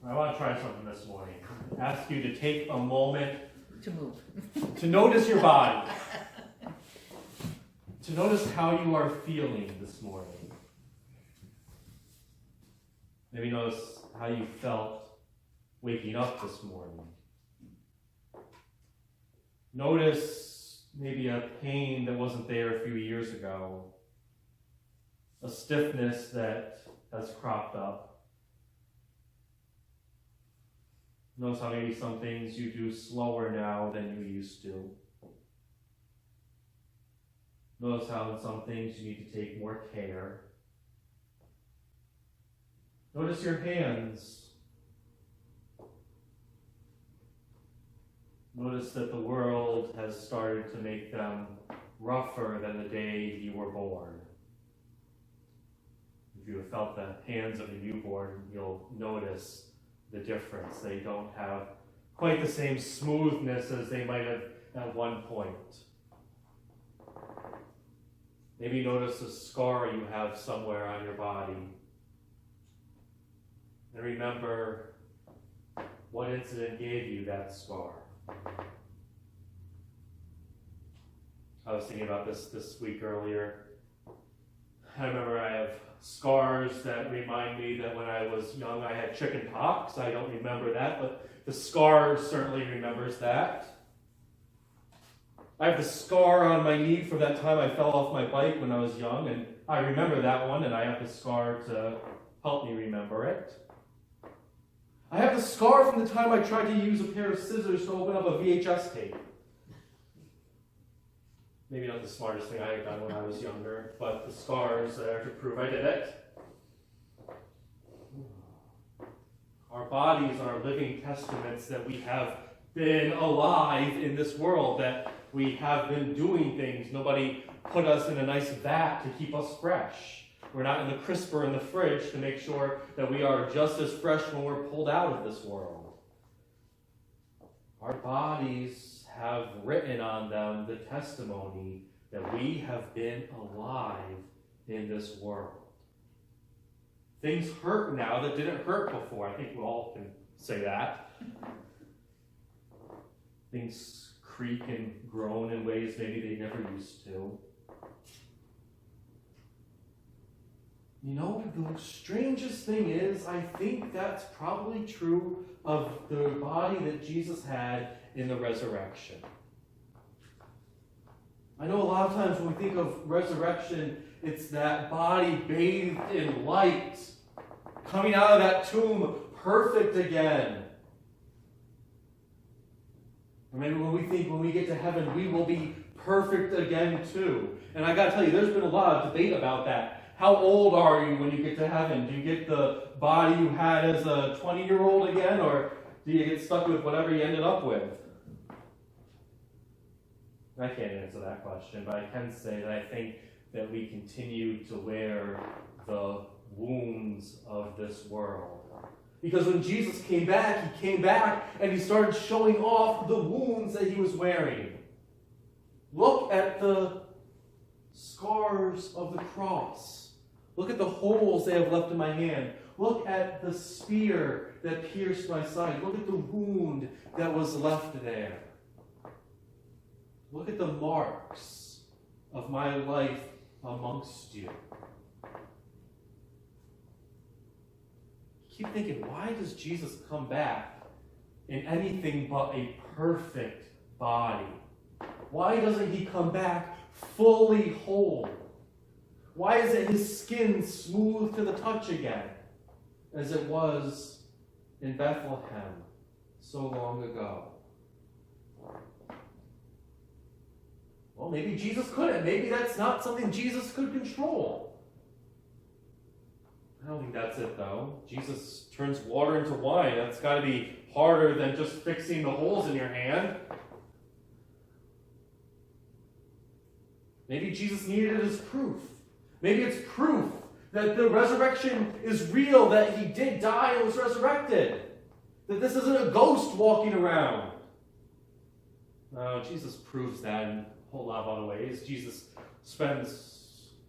I want to try something this morning. Ask you to take a moment To move. to notice your body. To notice how you are feeling this morning. Maybe notice how you felt waking up this morning. Notice maybe a pain that wasn't there a few years ago. A stiffness that has cropped up. Notice how maybe some things you do slower now than you used to. Notice how in some things you need to take more care. Notice your hands. Notice that the world has started to make them rougher than the day you were born. If you have felt the hands of a newborn, you'll notice the difference. They don't have quite the same smoothness as they might have at one point. Maybe notice a scar you have somewhere on your body. And remember what incident gave you that scar. I was thinking about this week earlier. I remember I have scars that remind me that when I was young I had chicken pox. I don't remember that, but the scar certainly remembers that. I have the scar on my knee from that time I fell off my bike when I was young, and I remember that one, and I have the scar to help me remember it. I have the scar from the time I tried to use a pair of scissors to open up a VHS tape. Maybe not the smartest thing I had done when I was younger, but the scars there to prove I did it. Our bodies are living testaments that we have been alive in this world, that we have been doing things. Nobody put us in a nice vat to keep us fresh. We're not in the crisper in the fridge to make sure that we are just as fresh when we're pulled out of this world. Our bodies have written on them the testimony that we have been alive in this world. Things hurt now that didn't hurt before. I think we all can say that. Things creak and groan in ways maybe they never used to. You know, the strangest thing is, I think that's probably true of the body that Jesus had in the resurrection. I know a lot of times when we think of resurrection, it's that body bathed in light, coming out of that tomb perfect again. Or maybe when we get to heaven, we will be perfect again too. And I got to tell you, there's been a lot of debate about that. How old are you when you get to heaven? Do you get the body you had as a 20-year-old again, or do you get stuck with whatever you ended up with? I can't answer that question, but I can say that I think that we continue to wear the wounds of this world. Because when Jesus came back and he started showing off the wounds that he was wearing. Look at the scars of the cross. Look at the holes they have left in my hand. Look at the spear that pierced my side. Look at the wound that was left there. Look at the marks of my life amongst you. Keep thinking, why does Jesus come back in anything but a perfect body? Why doesn't he come back fully whole? Why isn't his skin smooth to the touch again, as it was in Bethlehem so long ago? Well, maybe Jesus couldn't. Maybe that's not something Jesus could control. I don't think that's it, though. Jesus turns water into wine. That's got to be harder than just fixing the holes in your hand. Maybe Jesus needed it as proof. Maybe it's proof that the resurrection is real, that he did die and was resurrected. That this isn't a ghost walking around. No, Jesus proves that in a whole lot of other ways. Jesus spends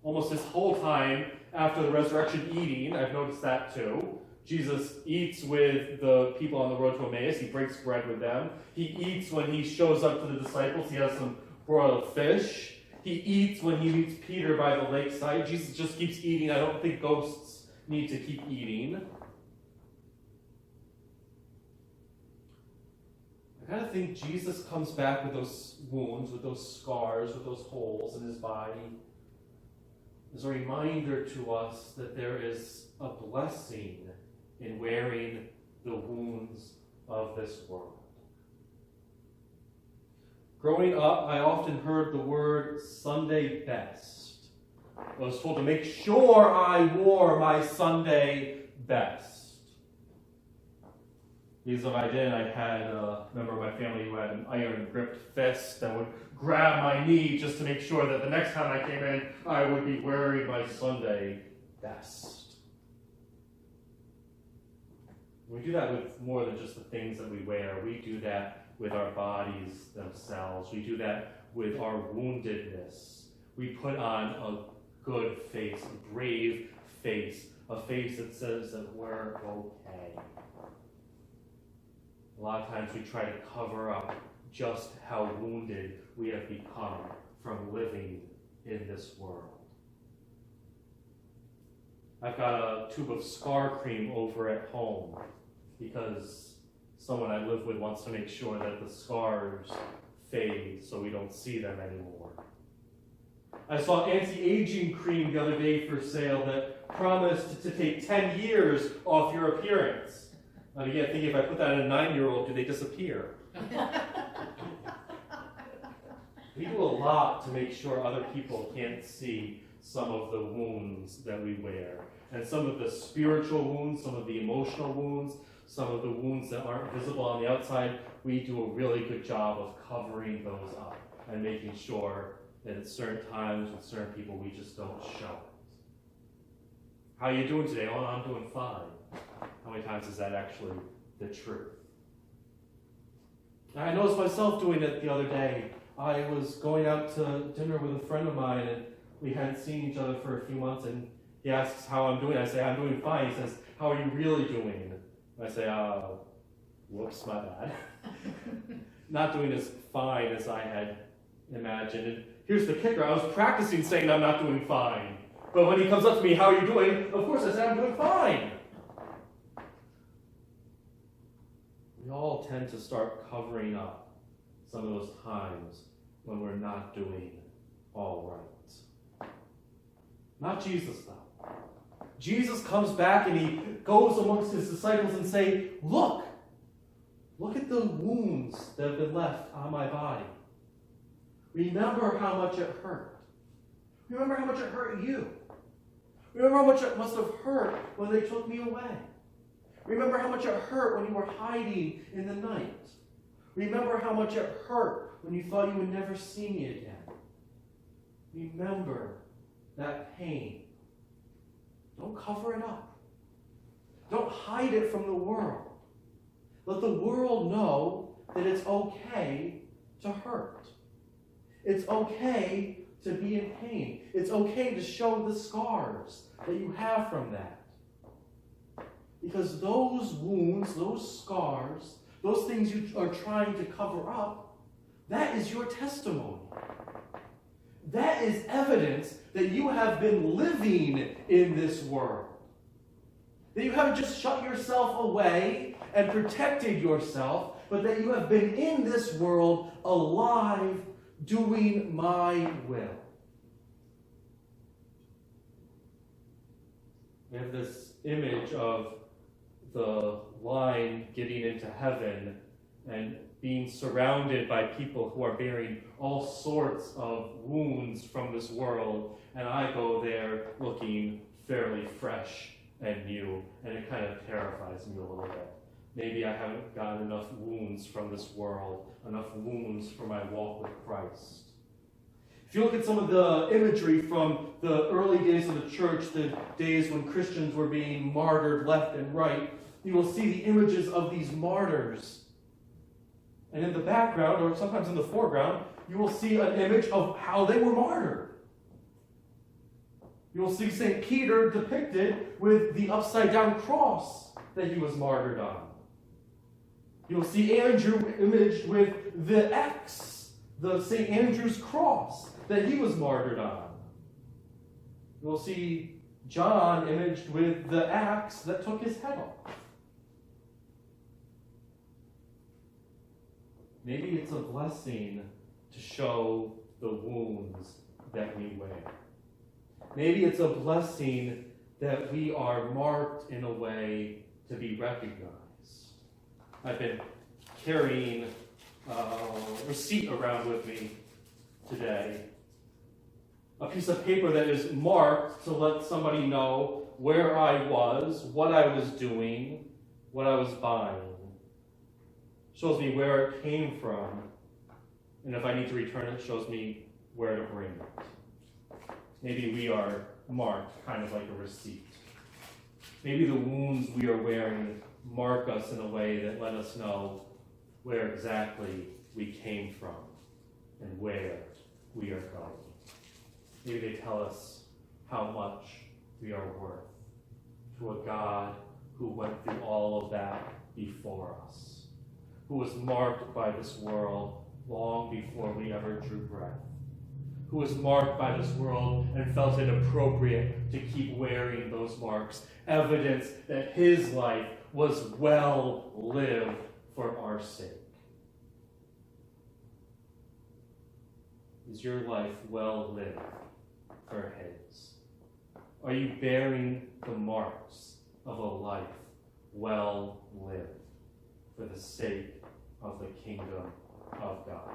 almost his whole time after the resurrection eating. I've noticed that too. Jesus eats with the people on the road to Emmaus. He breaks bread with them. He eats when he shows up to the disciples. He has some broiled fish. He eats when he meets Peter by the lakeside. Jesus just keeps eating. I don't think ghosts need to keep eating. I kind of think Jesus comes back with those wounds, with those scars, with those holes in his body as a reminder to us that there is a blessing in wearing the wounds of this world. Growing up, I often heard the word Sunday best. I was told to make sure I wore my Sunday best. Because if I didn't, I had a member of my family who had an iron-gripped fist that would grab my knee just to make sure that the next time I came in, I would be wearing my Sunday best. We do that with more than just the things that we wear. We do that with our bodies themselves. We do that with our woundedness. We put on a good face, a brave face, a face that says that we're okay. A lot of times we try to cover up just how wounded we have become from living in this world. I've got a tube of scar cream over at home because someone I live with wants to make sure that the scars fade so we don't see them anymore. I saw anti-aging cream the other day for sale that promised to take 10 years off your appearance. And again, thinking if I put that in a 9-year-old, do they disappear? We do a lot to make sure other people can't see some of the wounds that we wear. And some of the spiritual wounds, some of the emotional wounds, some of the wounds that aren't visible on the outside, we do a really good job of covering those up and making sure that at certain times with certain people we just don't show it. How are you doing today? Oh, I'm doing fine. How many times is that actually the truth? I noticed myself doing it the other day. I was going out to dinner with a friend of mine, and we hadn't seen each other for a few months, and he asks how I'm doing. I say, I'm doing fine. He says, how are you really doing? I say, whoops, my bad. Not doing as fine as I had imagined. And here's the kicker. I was practicing saying I'm not doing fine. But when he comes up to me, how are you doing? Of course I say I'm doing fine. We all tend to start covering up some of those times when we're not doing all right. Not Jesus, though. Jesus comes back and he goes amongst his disciples and say, look at the wounds that have been left on my body. Remember how much it hurt. Remember how much it hurt you. Remember how much it must have hurt when they took me away. Remember how much it hurt when you were hiding in the night. Remember how much it hurt when you thought you would never see me again. Remember that pain. Don't cover it up. Don't hide it from the world. Let the world know that it's okay to hurt. It's okay to be in pain. It's okay to show the scars that you have from that. Because those wounds, those scars, those things you are trying to cover up, that is your testimony. That is evidence that you have been living in this world. That you haven't just shut yourself away and protected yourself, but that you have been in this world alive, doing my will. We have this image of the line getting into heaven and being surrounded by people who are bearing all sorts of wounds from this world, and I go there looking fairly fresh and new, and it kind of terrifies me a little bit. Maybe I haven't gotten enough wounds from this world, enough wounds for my walk with Christ. If you look at some of the imagery from the early days of the church, the days when Christians were being martyred left and right, you will see the images of these martyrs. And in the background, or sometimes in the foreground, you will see an image of how they were martyred. You will see St. Peter depicted with the upside-down cross. that he was martyred on. You'll see Andrew imaged with the X, the St. Andrew's cross that he was martyred on. You'll see John imaged with the axe that took his head off. Maybe it's a blessing to show the wounds that we wear. Maybe it's a blessing that we are marked in a way to be recognized. I've been carrying a receipt around with me today. A piece of paper that is marked to let somebody know where I was, what I was doing, what I was buying. Shows me where it came from, and if I need to return it, shows me where to bring it. Maybe we are marked kind of like a receipt. Maybe the wounds we are wearing mark us in a way that let us know where exactly we came from and where we are going. Maybe they tell us how much we are worth to a God who went through all of that before us, who was marked by this world long before we ever drew breath, who was marked by this world and felt it appropriate to keep wearing those marks, evidence that his life was well lived for our sake. Is your life well lived for his? Are you bearing the marks of a life well lived for the sake of the kingdom of God?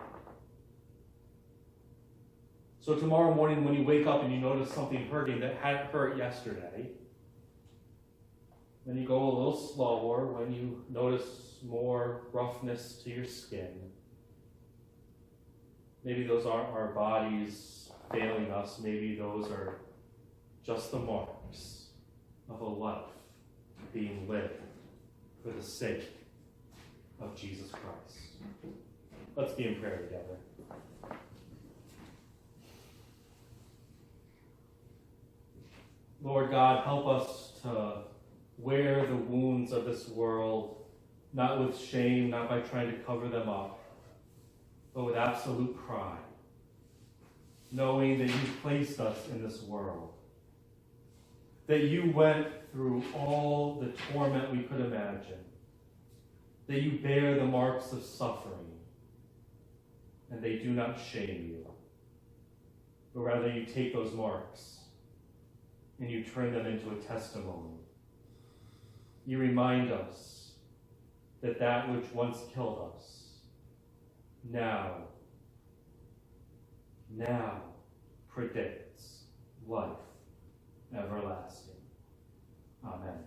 So tomorrow morning when you wake up and you notice something hurting that hadn't hurt yesterday, then you go a little slower when you notice more roughness to your skin. Maybe those aren't our bodies failing us. Maybe those are just the marks of a life being lived for the sake of Jesus Christ. Let's be in prayer together. Lord God, help us to wear the wounds of this world, not with shame, not by trying to cover them up, but with absolute pride, knowing that you placed us in this world, that you went through all the torment we could imagine, that you bear the marks of suffering, and they do not shame you, but rather you take those marks and you turn them into a testimony. You remind us that that which once killed us now predicts life everlasting. Amen.